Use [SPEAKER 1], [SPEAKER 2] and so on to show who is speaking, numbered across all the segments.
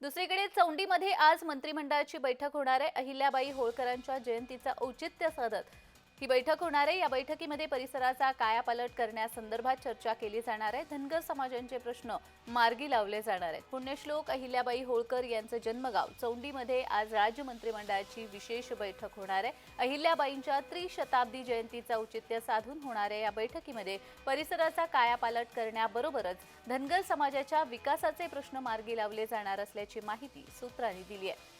[SPEAKER 1] दुसरीकडे चौंडीमध्ये आज मंत्रिमंडळाची बैठक होणार आहे। अहिल्याबाई होळकरांच्या जयंतीचा औचित्य साधत ही बैठक होणार आहे। या बैठकीमध्ये परिसराचा कायापालट करण्यासंदर्भात चर्चा केली जाणार आहे। धनगर समाजांचे प्रश्न मार्गी लावले जाणार आहेत। पुण्यश्लोक अहिल्याबाई होळकर यांचं जन्मगाव चौंडीमध्ये आज राज्य मंत्रिमंडळाची विशेष बैठक होणार आहे। अहिल्याबाईंच्या त्रिशताब्दी जयंतीचा औचित्य साधून होणाऱ्या या बैठकीमध्ये परिसराचा कायापालट करण्याबरोबरच धनगर समाजाच्या विकासाचे प्रश्न मार्गी लावले जाणार असल्याची माहिती सूत्रांनी दिली आहे।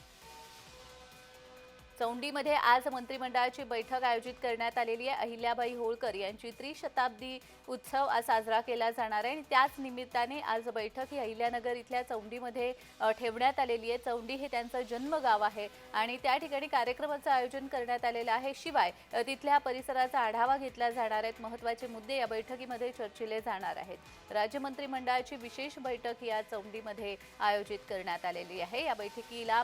[SPEAKER 1] चौंडीमध्ये आज मंत्रिमंडळाची बैठक आयोजित करण्यात आलेली आहे। अहिल्याबाई होळकर यांची त्रिशताब्दी उत्सव आज साजरा केला जाणार आहे आणि त्याच निमित्ताने आज बैठक ही अहिल्यानगर इथल्या चौंडीमध्ये ठेवण्यात आलेली आहे। चौंडी हे त्यांचं जन्मगाव आहे आणि त्या ठिकाणी कार्यक्रमाचं आयोजन करण्यात आलेलं आहे। शिवाय तिथल्या परिसराचा आढावा घेतला जाणार आहे। महत्त्वाचे मुद्दे या बैठकीमध्ये चर्चिले जाणार आहेत। राज्य मंत्रिमंडळाची विशेष बैठक या चौंडीमध्ये आयोजित करण्यात आलेली आहे। या बैठकीला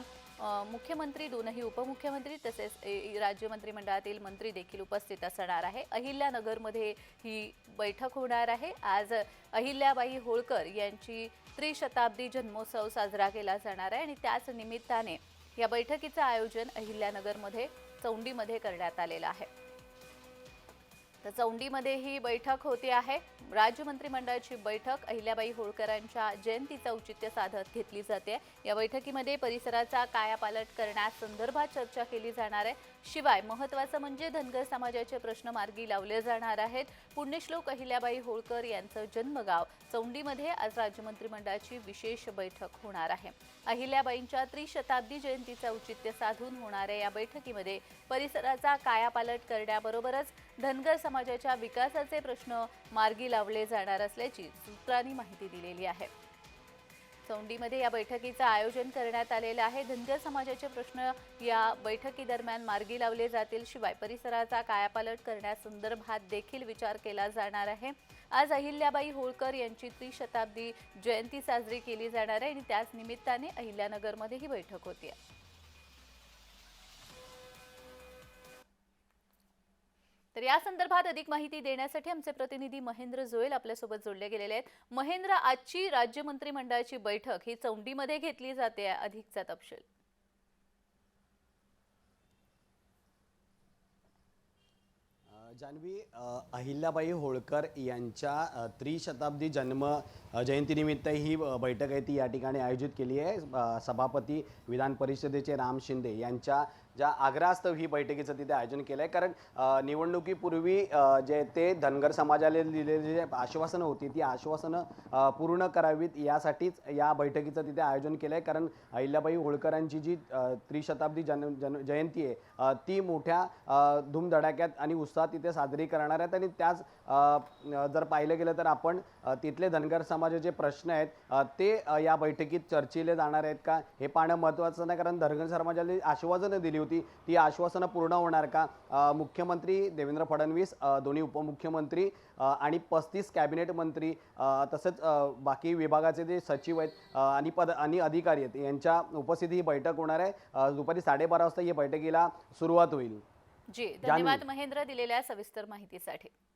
[SPEAKER 1] मुख्यमंत्री, दोनही उपमुख्यमंत्री तसेच राज्य मंत्रिमंडळातील मंत्री देखील उपस्थित असणार आहे। अहिल्यानगरमध्ये ही बैठक होणार आहे। आज अहिल्याबाई होळकर यांची त्रिशताब्दी जन्मोत्सव साजरा केला जाणार आहे आणि त्याच निमित्ताने या बैठकीचं आयोजन अहिल्यानगरमध्ये चौंडीमध्ये करण्यात आलेलं आहे। तर चौंडीमध्ये ही बैठक होते आहे। राज्य मंत्रिमंडळाची बैठक अहिल्याबाई होळकरांच्या जयंतीचं औचित्य साधत घेतली जाते। या बैठकीमध्ये परिसराचा कायापालट करण्यासंदर्भात चर्चा केली जाणार आहे। शिवाय महत्त्वाचं म्हणजे धनगर समाजाचे प्रश्न मार्गी लावले जाणार आहेत। पुण्यश्लोक अहिल्याबाई होळकर यांचं जन्मगाव चौंडीमध्ये आज राज्य मंत्रिमंडळाची विशेष बैठक होणार आहे। अहिल्याबाईंच्या त्रिशताब्दी जयंतीचं औचित्य साधून होणाऱ्या या बैठकीमध्ये परिसराचा कायापालट करण्याबरोबरच धनगर समाजाच्या विकासाचे प्रश्न मार्गी लावले जाणार असल्याची सूत्रांनी माहिती दिलेली आहे। चौंडीमध्ये या बैठकीचं आयोजन करण्यात आलेलं आहे। धनगर समाजाचे प्रश्न या बैठकीदरम्यान मार्गी लावले जातील। शिवाय परिसराचा कायापालट करण्यासंदर्भात देखील विचार केला जाणार आहे। आज अहिल्याबाई होळकर यांची त्रिशताब्दी जयंती साजरी केली जाणार आहे आणि त्याच निमित्ताने अहिल्यानगरमध्ये ही बैठक होती आहे। तर या संदर्भात अधिक माहिती देण्यासाठी आमचे प्रतिनिधी महेंद्र जोयल आपल्यासोबत जोडले गेलेले आहेत। महेंद्र, आजची राज्य मंत्रिमंडळाची बैठक ही चौंडीमध्ये घेतली जाते, अधिकचा तपशील।
[SPEAKER 2] जान्हवी, अहिल्याबाई होळकर यांच्या त्रिशताब्दी जन्म जयंतीनिमित्त ही बैठक आहे ती या ठिकाणी आयोजित केली आहे। सभापती विधान परिषदेचे राम शिंदे यांच्या ज्या आग्रहास्तव ही बैठकीचं तिथे आयोजन केलं आहे। कारण निवडणुकीपूर्वी जे ते धनगर समाजाला दिलेली जे आश्वासनं होती ती आश्वासनं पूर्ण करावीत यासाठीच या बैठकीचं तिथे आयोजन केलं आहे। कारण अहिल्याबाई होळकरांची जी त्रिशताब्दी जयंती आहे ती मोठ्या धूमधडाक्यात आणि उत्साहात तिथे साजरी करणार आहेत आणि त्याच जर पाहिलं गेलं तर आपण तिथले धनगर समाजाचे प्रश्न आहेत ते या बैठकीत चर्चिले जाणार आहेत का हे पाहणं महत्त्वाचं नाही। कारण धनगर समाजाला आश्वासनं दिली होती ती आश्वासनं पूर्ण होणार का? मुख्यमंत्री देवेंद्र फडणवीस, दोन्ही उपमुख्यमंत्री आणि 35 कॅबिनेट मंत्री तसंच बाकी विभागाचे जे सचिव आहेत आणि अधिकारी आहेत यांच्या उपस्थितीत ही बैठक होणार आहे। दुपारी 12:30 वाजता या बैठकीला सुरुवात होईल।
[SPEAKER 1] जी, धन्यवाद महेंद्र दिलेल्या सविस्तर माहितीसाठी।